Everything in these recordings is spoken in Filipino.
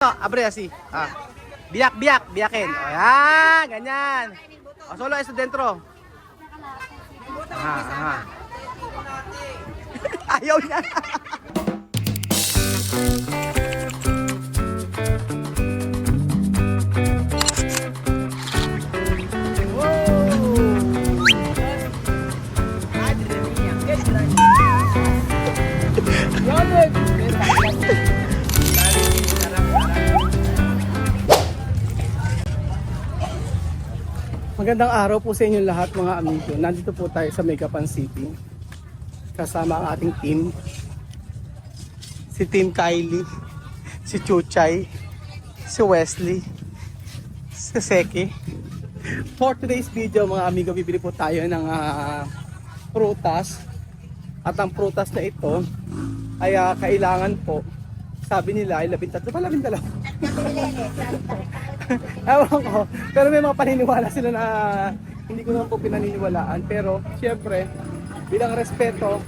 Abre así. Biyakin. Ayan, ganyan. O, solo esto dentro. Aha. Ayaw niya. Magandang araw po sa inyong lahat mga amigo. Nandito po tayo sa Megapan City. Kasama ang ating team. Si Team Kylie, si Chuchay, si Wesley, si Seki. For today's video mga amigo, bibili po tayo ng prutas. At ang prutas na ito ay kailangan po, sabi nila ay 13 pa 12. Ewan ko, pero may mga paniniwala sila na hindi ko naman po pinaniniwalaan. Pero syempre, bilang respeto,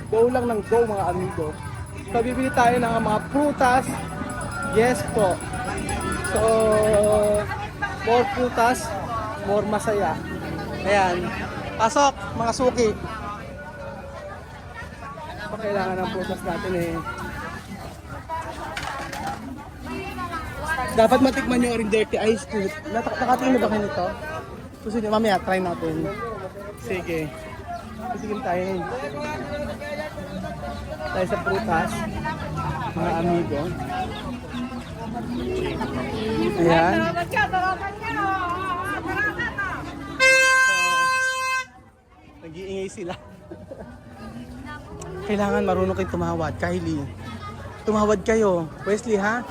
go lang ng go mga amigo. So bibili tayo ng mga prutas. Yes po. So more prutas, more masaya. Ayan, pasok mga suki. So, kailangan ng prutas natin eh. Dapat matikman nyo rin dirty ice cream. Nakatingin na ba kayo nito? Gusto nyo, mamaya try natin. Sige. Sige tayo. Tayo sa prutas. Mga amigo. Ayan. Nag-iingay sila. Kailangan marunong kayo tumawad. Kylie. Tumawad kayo. Wesley ha?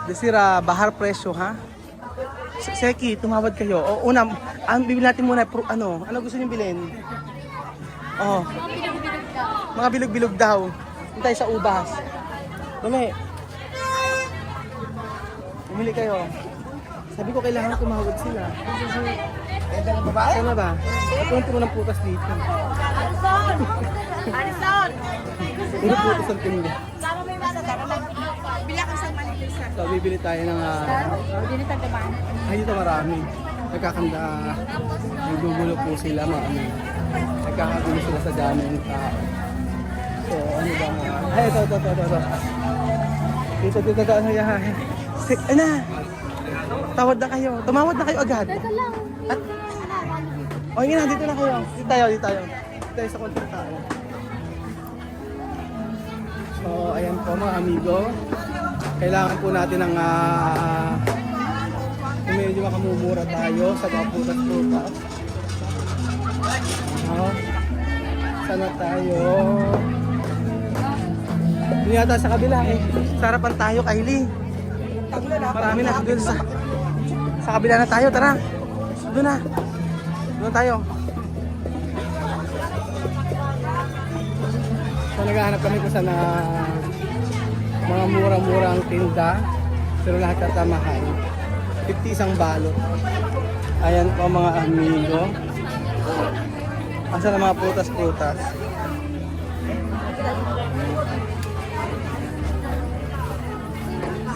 Desira, bahar presyo ha? Seki, tumawad kayo. O una, bibili natin muna, ano gusto niyo bilhin? Oh. Mga bilog-bilog daw. Hintay sa ubas. Dami. Bumili kayo. Sabi ko kailangan tumawad sila. Sana ba? Pupunta mo ng putas dito. Alison! Puro putas ang tinda. Sama may masa dapat bila ka sa Manila. So, bibili tayo ng... Bili tayo naman. Ay, dito marami. Nagkakanda... Naggugulo po sila, mga ano. Nagkakagulo sila sa dami ng tao. So, ano ba mga... Ay, ito. Dito, ano yan? Ano? Tawad na kayo. Tumawad na kayo agad. Teka lang. At... O, yun na, dito na kayo. Dito tayo. Dito tayo sa konti tayo. So, ayan po mga amigo. Kailangan po natin ng medyo makamumura tayo sa mga prutas. Sana tayo. Hindi yata sa kabila eh. Sarapan tayo, Kylie. Marami na doon sa kabila na tayo. Tara. Doon na. Doon tayo. So, naghahanap kami kung saan mga murang-murang tinda, pero lahat tatamahan. 50 isang balot. Ayan po mga amigo. Asa na mga prutas-prutas.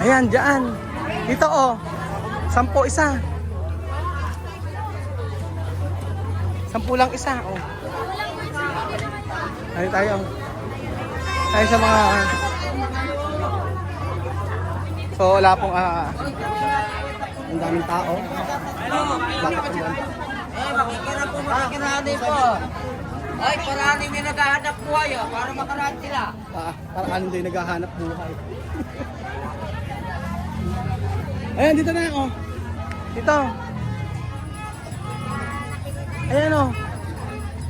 Ayan, dyan. Dito oh. 10 isa. 10 lang isa oh. Ayan tayo. Tayo sa mga... So wala pong ang daming tao. Bakit ang daming? Makikirani po. Ay, parang may naghahanap buhay para makaraan sila. Parang ano din naghahanap buhay. Ayan, dito na oh. Dito. Ayan oh.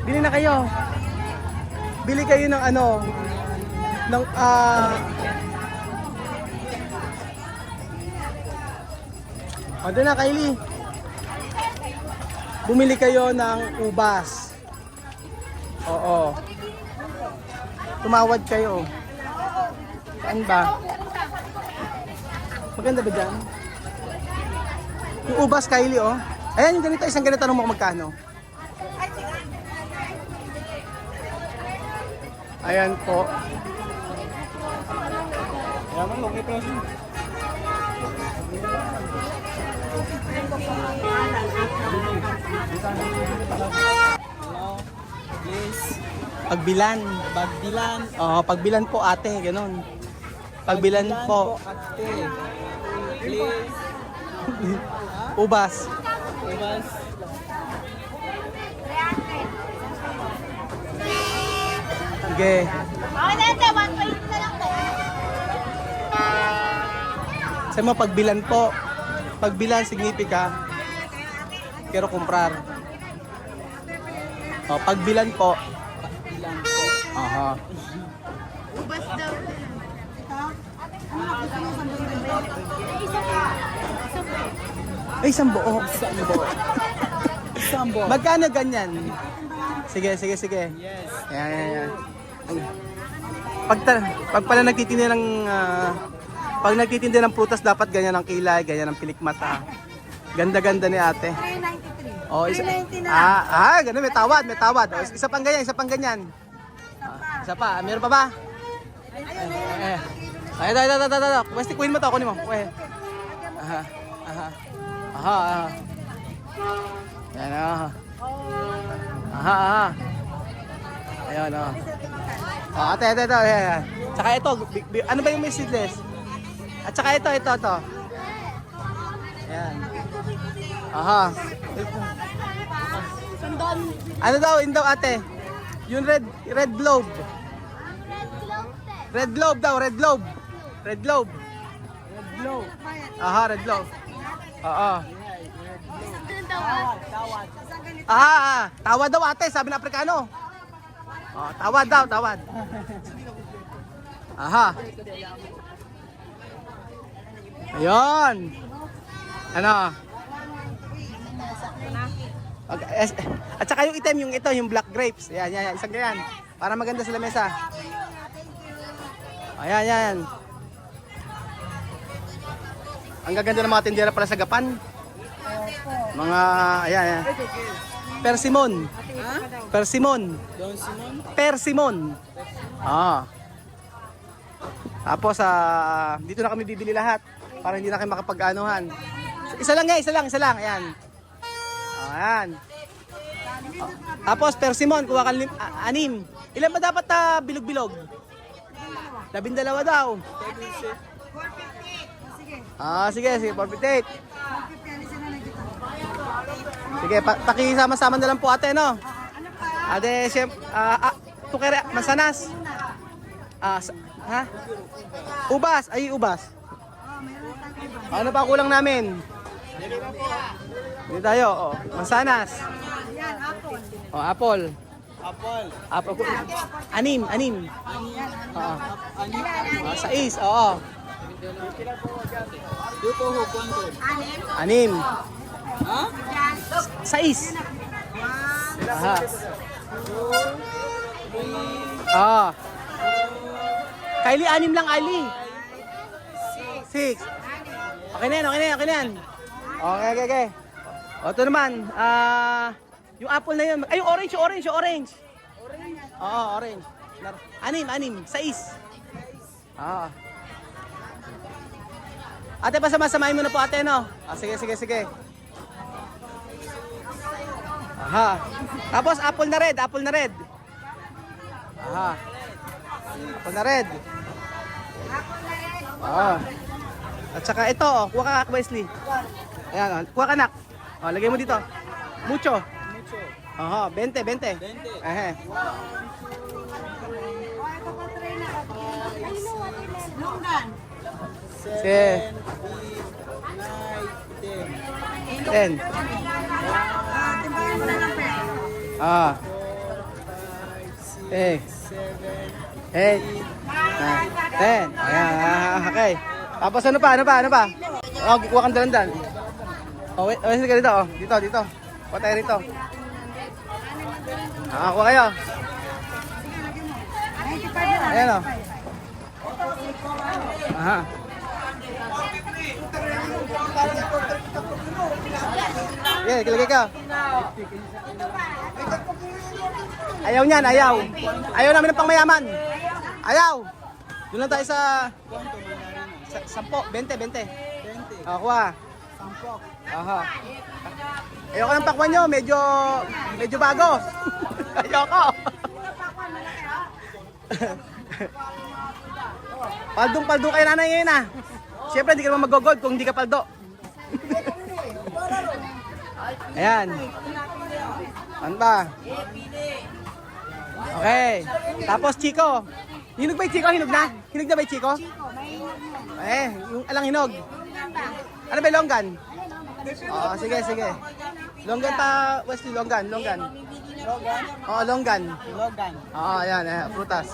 Bili na kayo. Bili kayo ng ano, ng doon na Kylie. Bumili kayo ng ubas. Oo. Tumawad kayo. Saan ba? Maganda ba dyan? Yung ubas Kylie oh. Ayan yung ganito, isang ganito, tanong mo kung magkano. Ayan po. Ayan mo, okay presyo. Please. Pagbilan. Bagdilan. Oo, pagbilan po ate, ganun. Pagbilan po. Ate. Please. Ubas. Ubas. Sige. Okay na ito, 120 na lang tayo. Sa mga pagbilan po. Pagbilan signifika quiero comprar. O, pagbilan po. Bagdilan po. Aha. Ubas daw. Ay, isang buo. Sambo. Sambo. Magkano ganyan? Sige, sige, sige. Yes. Ayan, ayan, ayan. Pag pala nagtitinda ng pag nagtitinda ng prutas dapat ganyan ang kilay, ganyan ang pilikmata. Ganda-ganda ni ate. 393. Oh, isa. 390 na. Ganun may tawad, may tawad. Oh, isa pang ganyan, isa pang ganyan. Isa pa, meron pa ba? Ay, ito. Pwede kunin mo to, kunin mo. Pwede. Aha. Aha. Aha, aha. Yan, aha. Aha, aha. Ayun, oh. Oh, ate. Ayan. Tsaka ito, ano ba yung may seedless? At saka ito. Ayan. Aha. Ano daw, yun daw ate? Yung red globe. Red globe daw, red globe. Red globe. Aha, red globe. Oo. Tawad daw ate, sabi ng Aprikano. Oh, tawad daw, tawad. Aha. Ayun. Ano? At saka yung item, yung black grapes. Yan, isang ganyan. Para maganda sa lamesa. Ayan. Ang gaganda ng mga tindera pala sa Gapan. Mga, ayan. Persimon. Persimon. Don Simon. Persimon. Tapos, dito na kami bibili lahat. Para hindi na kayo makapag-anuhan. Isa lang. Ayan. Ayan. Tapos, persimon, kuha ka 6. Ilan ba dapat bilog-bilog? 12 daw. Sige, 458. Sige, pakisama-sama na lang po ate, no? Ate, tukere, mansanas. Ha? Ubas, ubas. Ano pa kulang namin? Dito tayo, mansanas. Apple. Apple. 6. Sais, oo. Dito ho, kwanto. 6. Ha? 6. Aha. 3, Kylie, 6 lang, Kylie. 6. Okay na yan. Okay. O, ito naman, yung apple na yun. Ay, yung orange. Oo, orange. 6. Ate, pasama-samahin mo na po ate, no? Sige. Aha. Tapos, apple na red. Aha. Apple na red. At saka ito, kuha ka, Wesley. Ayan, kuha ka, nak. Lagay mo dito. Mucho. 20. Ehe. Sige. 10. Eh. 8. 10. Ayan, okay. Tapos ano pa? Kuha kang dalandan. Wait ka dito, Dito. Kuha tayo rito. Kuha kayo. Ayan, Aha. Yeah, kilagay ka. Ayaw niyan. Ayaw namin ng pangmayaman. Ayaw. Doon lang tayo sa 10, 20. Kuha. Aha. Ayoko ng pakwan nyo, medyo bago. Ayoko. Paldong-paldo kayo nanay ngayon ah. Siyempre hindi ka naman mag-gold kung hindi ka paldo. Ayan. Ano ba? Okay. Tapos Chico. Hinog ba yung Chico? Hinog na? Hinog na ba yung Chico? Yung alang hinog. Ano ba yung longgan? Oo, sige. Longgan ta, Wesley, longgan. Oo, longgan. Oo, ayan, prutas.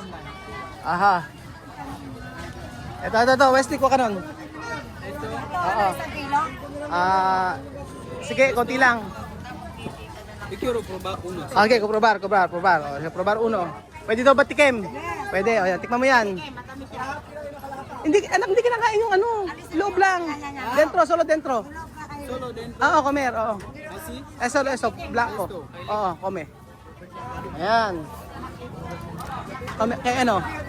Aha. Ito, Wesley, kuha ka nun. Oo. Sige, konti lang. Okay, probar. Probar uno. Pwede daw ba tikim? Pwede, o yan, tikman mo yan. Hindi ka nakain yung loob lang. Solo dentro. Oo, comer, oo. Eso, blanco. Oo, come. Ayan. Come,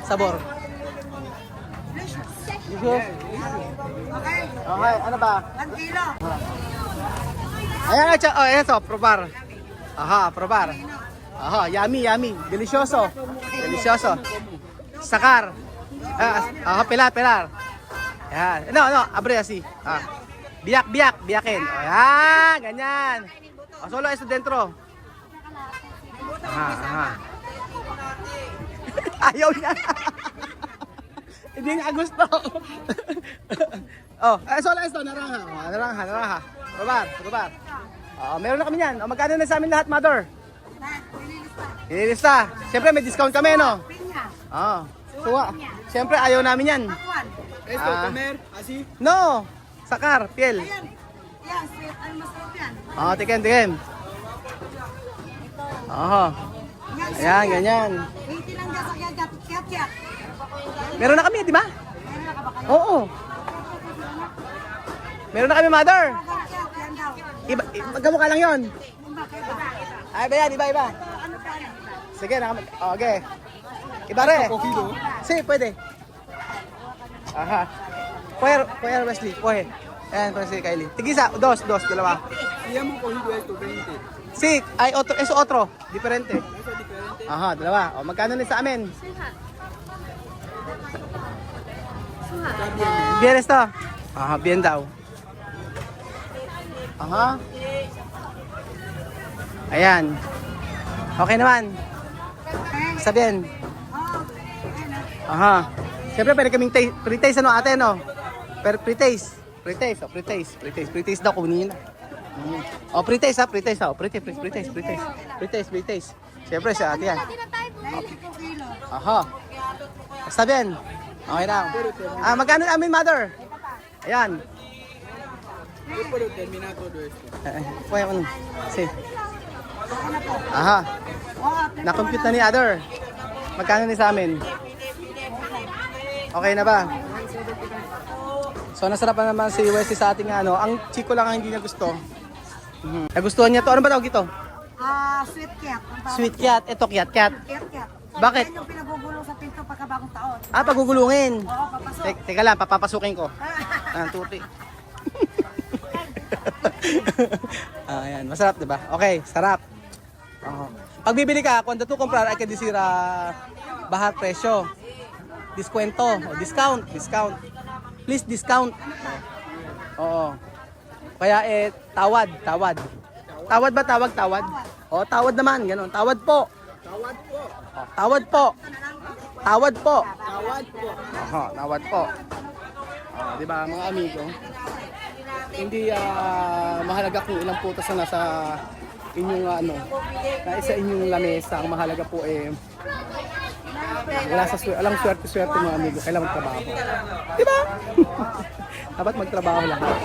sabor. Okay, ano ba? 1 kilo. Ayan, eso, probar. Aha, probar. Aha, yummy. Delicioso. Sakar. Pelar. Ayan. No, abre así. Biyakin. Ayan, ganyan. Solo eso dentro. Aha. Ayaw niya. Hindi niya gusto. Solo eso, naranja. Probar. Meron na kami yan. Magkano na sa amin lahat, mother? Ililista. Siyempre may discount kami, no? Suwa. Siyempre ayaw namin yan. Esto, comer, así. No! Sakar, piel. Yan, ano masarap yan? Tikim. Ayan, ganyan. 80 lang dyan sa kiyat-kiyat. Meron na kami, di ba? Meron na ka ba kayo? Oo. Meron na kami, mother. Kiyat-kiyat, yan daw. Magkamukha lang yon. Iba, kaya ba? Ay, iba. Ano pa yan? Sige, okay. Iba rin. Si, pwede. Aha. Puwer, Wesley, puwer. Ayan, para si Kylie. Tigisa, dalawa. Llamo cogido esto, 20. Si, otro. Diferente. Aha, dalawa. Magkano na sa amin? Bienes to. Aha, bien daw. Aha. Ayan. Okay naman. Sabihin. Aha. Siyempre, pwede kaming pre-taste ate, no? Pre-taste. Pre-taste daw, kunin na. Pre-taste. Siyempre, siya ate yan. 95 kilo. Aha. Sabihin. Okay na. Magkano namin, mother? Ayan. Yo puedo terminar todo esto. Kuya ko nun. Si. Aha. Na-compute na ni other. Magkano ni sa amin? Okay na ba? So nasarap na naman si Wesley sa ating Ang Chico lang ang hindi niya gusto. Nagustuhan niya to. Ano ba tawag ito? Sweet cat. Sweet cat. Ito cat. Cat. Bakit? Yan yung pinagugulong sa pinto pagkabagong taon. Pagugulungin. Oo, papasok. Teka lang, papapasukin ko. Tuti. Ayan, masarap 'di ba? Okay, sarap. Pag bibili ka, kung dato comprar ay kadisira bahar presyo. Diskwento, discount. Please discount. Oo. Kaya tawad. Tawad ba tawag? Tawad naman, ganun. Tawad po. Tawad po. Tawad po. Di ba mga amigo? Hindi mahalaga kung ilang putas na nasa inyong nasa inyong lamesa. Ang mahalaga po walang swerte mga amigo. Kailangan magtrabaho. Di ba? Dapat magtrabaho lahat.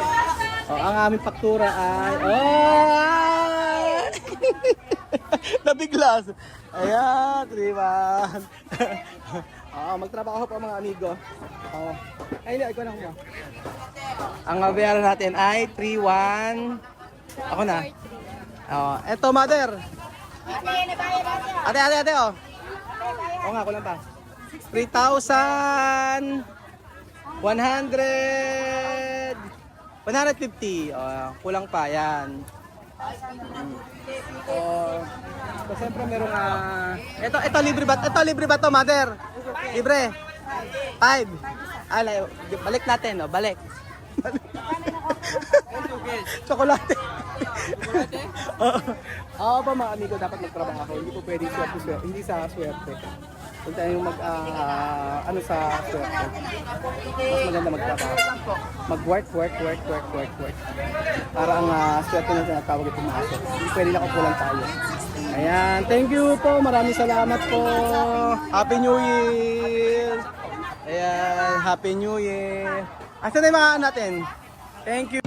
Ang aming faktura ay nabiglas. Ayan, triban. Magtrabaho pa mga amigo. Ay, ikaw na ko. Ang bayaran natin ay 3-1. Ako na. Eto, mother. Ate, oh. Oo nga, kulang pa. 3,100. 150. Kulang pa, yan. So, siyempre merong ito libre ba? Ito libre ba to, mother? Libre. 5. Balik natin, balik. Chocolate. Oo pa mga amigo, dapat magtrabaho. Hindi po pwedeng swerte. Hindi sa swerte. Kung tayo sa swerte. Mas maganda magtrabaho. Mag-work. Para ang swerte na tinatawag ito maasok. Hindi pwede nakukulang tayo. Ayan, thank you po. Maraming salamat po. Happy New Year. Ayan, Happy New Year. Asan na yung mga natin? Thank you.